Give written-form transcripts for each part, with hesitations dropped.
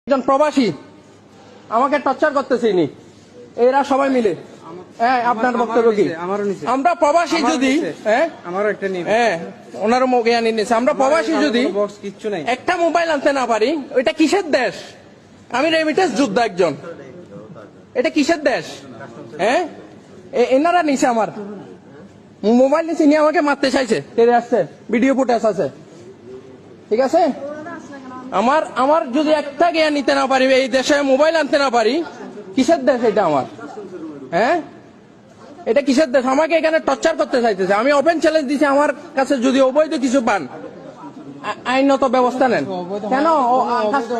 একজন প্রবাসী আমাকে টর্চার করতেছে নি এরা সবাই মিলে। হ্যাঁ, আপনার বক্তব্য কি? আমরা প্রবাসী যদি ওনারও জ্ঞানী নিয়েছে, আমরা প্রবাসী যদি একটা মোবাইল আনতে না পারি, ওইটা কিসের দেশ? আমি রেমিটেন্স যোদ্ধা একজন, এটা কিসের দেশ? হ্যাঁ, এনারা নিছে আমার মোবাইল নিচে নিয়ে আমাকে মারতে চাইছে, তেরে আসছে, ভিডিও ফুটেজ আছে, ঠিক আছে? আমার যদি একটা জ্ঞান নিতে না পারি, এই দেশে মোবাইল আনতে না পারি, কিসের দেশ এটা আমার? হ্যাঁ, এটা কিসের দেশ? আমাকে এখানে টর্চার করতে চাইতেছে। আমি ওপেন চ্যালেঞ্জ দিছি, আমার কাছে যদি অবৈধ কিছু পান আইনত ব্যবস্থা নেন।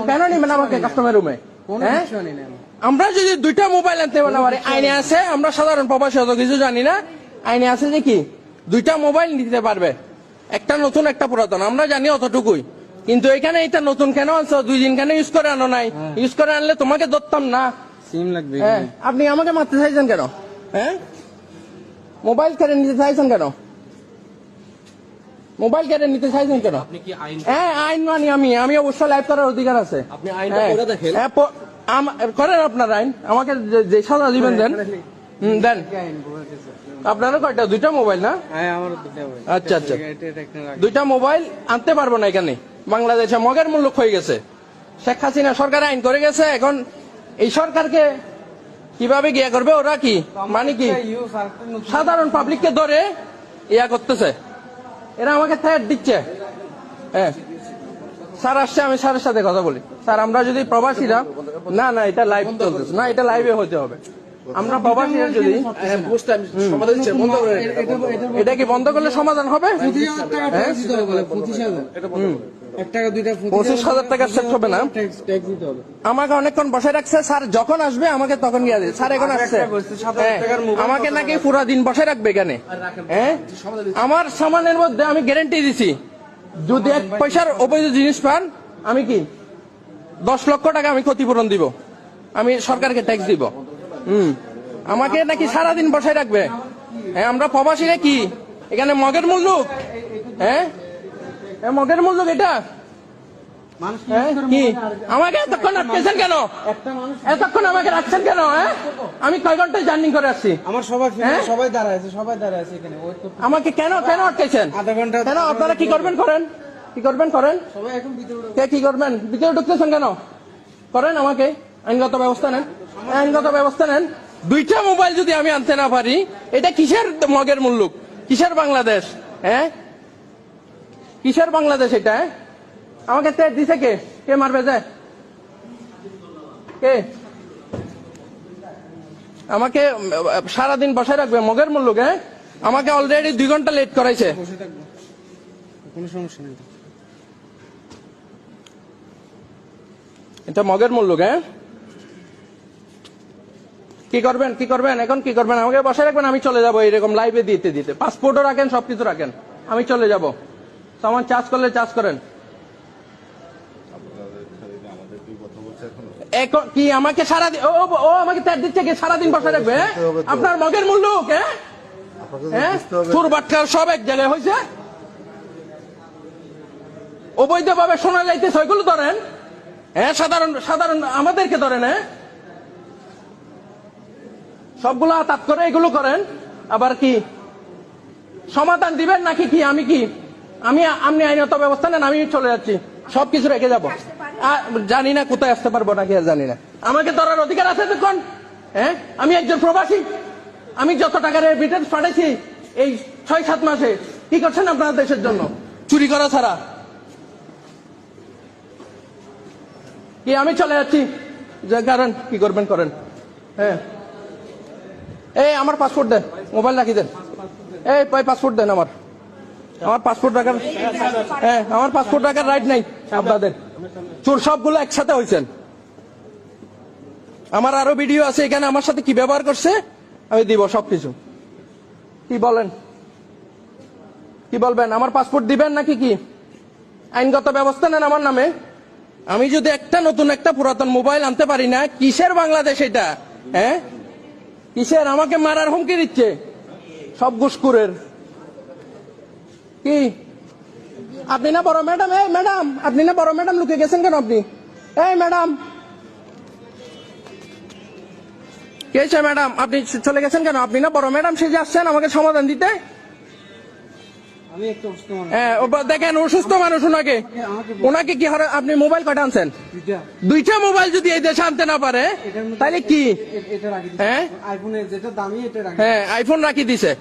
কেন নিবেন আমাকে কাস্টমার রুমে? হ্যাঁ, আমরা যদি দুইটা মোবাইল আনতে না পারি, আইনে আছে, আমরা সাধারণ প্রবাসী অত কিছু জানি না, আইনে আছে যে কি দুইটা মোবাইল নিতে পারবে, একটা নতুন একটা পুরাতন, আমরা জানি অতটুকুই। কিন্তু এখানে এটা নতুন কেন আনছো? 2 দিন কেন ইউজ করে আনো নাই? ইউজ করে আনলে তোমাকে ধরতাম না, সিম লাগবে। হ্যাঁ, আপনি আমাকে মারতে চাইছেন কেন? হ্যাঁ, মোবাইল কেড়ে নিতে চাইছেন কেন? মোবাইল কেড়ে নিতে চাইছেন কেন? হ্যাঁ, আইন মানি আমি অবশ্যই লাইভ করার অধিকার আছে। আপনি আইনটা পড়ে দেখেন। হ্যাঁ, করেন আপনার আইন, আমাকে যে সাজা দিবেন দেন। দেন। আপনারও কয়টা? দুইটা মোবাইল না? হ্যাঁ, আমারও দুইটা মোবাইল। আচ্ছা আচ্ছা, দুইটা মোবাইল আনতে পারবো না এখানে। বাংলাদেশে মগের মূল্য হয়ে গেছে, শেখ হাসিনা সরকার আইন করে গেছে। এখন এই সরকারকে কিভাবে গিয়া করবে? ওরা কি মানে কি সাধারণ পাবলিককে ধরে ইয়া করতেছে, এরা আমাকে থ্রেট দিচ্ছে। হ্যাঁ, স্যার আসছে, আমি স্যারের সাথে কথা বলি। স্যার, আমরা যদি প্রবাসীরা না এটা লাইভ চলতেছে না, এটা লাইভে হতে হবে। আমরা প্রবাসীরা যদি এটা কি বন্ধ করলে সমাধান হবে? 25,000 টাকা সেট হবে না। আমাকে অনেকক্ষণ বসে রাখছে স্যার, যখন আসবে আমাকে তখন গিয়ে দেয়। স্যার এখন আসছে, আমাকে নাকি পুরা দিন বসে রাখবে এখানে। হ্যাঁ, আমার সামানের মধ্যে আমি গ্যারান্টি দিছি, যদি 1 পয়সার অবৈধ জিনিস পান, আমি কি 10 লক্ষ টাকা আমি ক্ষতিপূরণ দিব, আমি সরকারকে ট্যাক্স দিব। আমাকে নাকি সারাদিন বসায় রাখবে। হ্যাঁ, আমরা প্রবাসীরা কি এখানে মগের মূল্য? হ্যাঁ, মগের মূল্য এটা কি? আমাকে এতক্ষণ আটকেছেন কেন? এতক্ষণ আমাকে রাখছেন কেন? হ্যাঁ, আমি কয় ঘন্টায় জার্নি করে আসছি। আমার সবাই দাঁড়ায় আছে এখানে। আমাকে কেন আটকেছেন? আধা ঘন্টা। কেন? আপনারা কি করবেন করেন, কি করবেন করেন, কি করবেন? ভিতরে ঢুকতেছেন কেন? করেন, আমাকে আইনগত ব্যবস্থা নেন, আইনগত ব্যবস্থা নেন। দুইটা মোবাইল যদি আমি আনতে না পারি, এটা কিসের মগের মুল্লুক? কিসের বাংলাদেশ? হ্যাঁ, কিসের বাংলাদেশ এটা? আমাকে তেজ দিছে কে? কে মারবে যায়? কে আমাকে সারাদিন বসায় রাখবে? মগের মুল্লুক। হ্যাঁ, আমাকে অলরেডি 2 ঘন্টা লেট করাইছে। কোনো সমস্যা নেই, এটা মগের মুল্লুক। হ্যাঁ, কি করবেন এখন? কি করবেন? আমাকে বসায় রাখবেন, আমি চলে যাবো এরকম লাইভে দিতে। পাসপোর্টও রাখেন, সবকিছু রাখেন, আমি চলে যাব। সামান চার্জ করলে চার্জ করেন। এখন কি আমাকে সারাদিন ও আমাকে তার দিচ্ছে কি সারাদিন বসায় রাখবে? আপনার মগের মুল্লুক। হ্যাঁ, চোর বাটকার সব এক জায়গায় হয়েছে, অবৈধভাবে শোনা যাইতেছে, ওইগুলো ধরেন। হ্যাঁ, সাধারণ আমাদেরকে ধরেন। হ্যাঁ, সবগুলো আতাত করে এগুলো করেন। আবার কি সমাধান দিবেন নাকি কি? আমি আইনত ব্যবস্থা নেন, আমি চলে যাচ্ছি, সবকিছু রেখে যাবো। জানি না কোথায় আসতে পারবো নাকি, জানি না। আমাকে ধরার অধিকার আছে তখন। হ্যাঁ, আমি একজন প্রবাসী, আমি যত টাকার রেমিটেন্স পাঠাইছি এই 6-7 মাসে, কি করছেন আপনার দেশের জন্য? চুরি করা ছাড়া কি? আমি চলে যাচ্ছি, যে কারণ কি করবেন করেন। হ্যাঁ, এই আমার পাসপোর্ট দেন, মোবাইল রাখি দেন। এই পাসপোর্ট দেন, আমার পাসপোর্ট রাখার, হ্যাঁ, আমার পাসপোর্ট রাখার রাইট নাই আপনাদের। চোর সবগুলো একসাথে হয়েছেন। আমার আরো ভিডিও আছে এখানে, আমার সাথে কি ব্যবহার করছে আমি দিব সবকিছু। কি বলেন, কি বলবেন? আমার পাসপোর্ট দিবেন নাকি কি? আইনগত ব্যবস্থা নেন আমার নামে। আমি যদি একটা নতুন একটা পুরাতন মোবাইল আনতে পারি না, কিসের বাংলাদেশ এটা? হ্যাঁ, কিসের? আমাকে মারার হুমকি দিচ্ছে সব ঘুষখোরের। কি আপনি না বড় ম্যাডাম? এই ম্যাডাম, আপনি না বড় ম্যাডাম, লুকে গেছেন কেন আপনি? এই ম্যাডাম, কে হয়েছে ম্যাডাম? আপনি চলে গেছেন কেন? আপনি না বড় ম্যাডাম সেজে আসছেন আমাকে সমাধান দিতে? আমি একটু অসুস্থ মানুষ। হ্যাঁ, দেখেন অসুস্থ মানুষ, ওনাকে কি হারে আপনি মোবাইল কটা আনছেন? দুইটা। দুইটা মোবাইল যদি এই দেশে আনতে না পারে এটার মধ্যে তাহলে কি? এটা রাখি দিছি। হ্যাঁ? আইফোনের যেটা দামি এটা রাখি। হ্যাঁ, আইফোন রাখি দিছে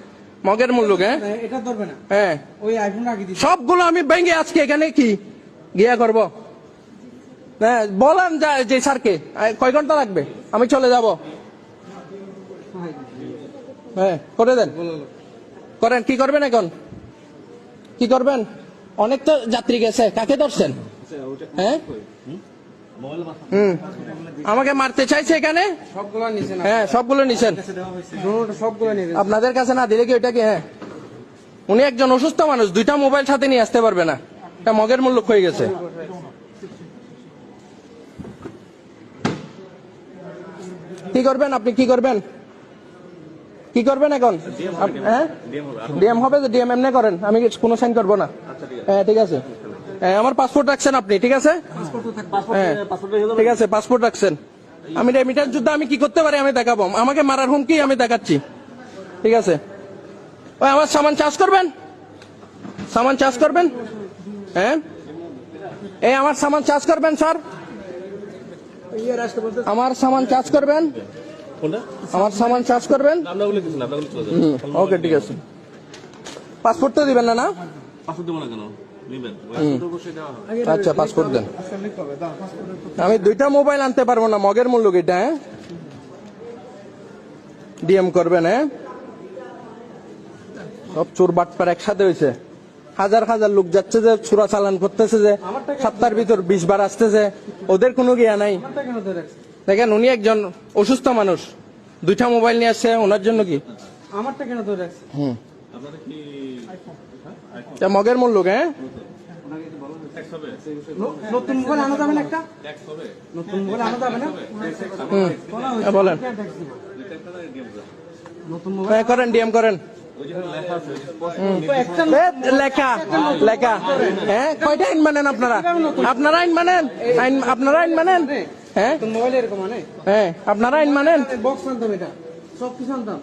মগের মূল্য। হ্যাঁ এটা ধরবে না। হ্যাঁ, ওই আইফোন রাখি দিছি। সবগুলো আমি ভেঙে আজকে এখানে কি গিয়া করব? হ্যাঁ, বলেন যে স্যারকে কয় ঘন্টা লাগবে, আমি চলে যাব। হ্যাঁ, করে দেন, করেন। কি করবেন এখন? কি করবেন? অনেক তো যাত্রী গেছে, কাকে ধরছেন? হ্যাঁ, আমাকে মারতে চাইছে এখানে। সবগুলো নিচে না। হ্যাঁ, সবগুলো নিছেন। সবগুলো নিয়ে গেছে। আপনাদের কাছে না দিলে কি ওইটা কি? হ্যাঁ, উনি একজন অসুস্থ মানুষ, দুইটা মোবাইল সাথে নিয়ে আসতে পারবে না, এটা মগের মূল্য হয়ে গেছে। কি করবেন আপনি? কি করবেন? কি করবেন এখন? হ্যাঁ, ডিএম হবে। ডিএম এমনি করেন, আমি কোনো সাইন করবো না। হ্যাঁ, ঠিক আছে। হ্যাঁ, আমার পাসপোর্ট রাখছেন আপনি, ঠিক আছে? হ্যাঁ, ঠিক আছে, পাসপোর্ট রাখছেন। আমি রেমিটেন্স যুদ্ধ আমি কি করতে পারি আমি দেখাবো। আমাকে মারার হুমকি আমি দেখাচ্ছি, ঠিক আছে? ওই আমার সামান চার্জ করবেন, সামান চার্জ করবেন। হ্যাঁ, এই আমার সামান চার্জ করবেন স্যার, আমার সামান চার্জ করবেন, আমার সামান চার্জ করবেন। ওকে, ঠিক আছে। পাসপোর্ট তো দিবেন না? না, আচ্ছা, পাসপোর্ট দেন। আমি দুইটা মোবাইল আনতে পারবো না, মগের মূল্য এটা। হ্যাঁ, ডিএম করবেন। হ্যাঁ, সব চোর বাটপার একসাথে হয়েছে। হাজার হাজার লোক যাচ্ছে যে চোরা চালান করতেছে, যে সপ্তাহের ভিতর 20 বার আসতেছে, ওদের কোনো গিয়া নাই। দেখেন উনি একজন অসুস্থ মানুষ, দুইটা মোবাইল নিয়ে আসছে, ওনার জন্য কি? আমারটা কেন ধরে রাখছে? মগের মূল্য। হ্যাঁ, নতুন মোবাইল আনা যাবে না? একটা নতুন মোবাইল আনা যাবে না? বলেন। নতুন মোবাইল করেন, ডিএম করেন। লেখা লেখা। হ্যাঁ, কয়টা আইন মানেন আপনারা? আপনারা আইন মানেন? আপনারা আইন মানেন? হ্যাঁ, মোবাইল এরকম মানে? হ্যাঁ, আপনারা আইন মানেন? বক্স আনতাম, এটা সব কিছু আনতাম।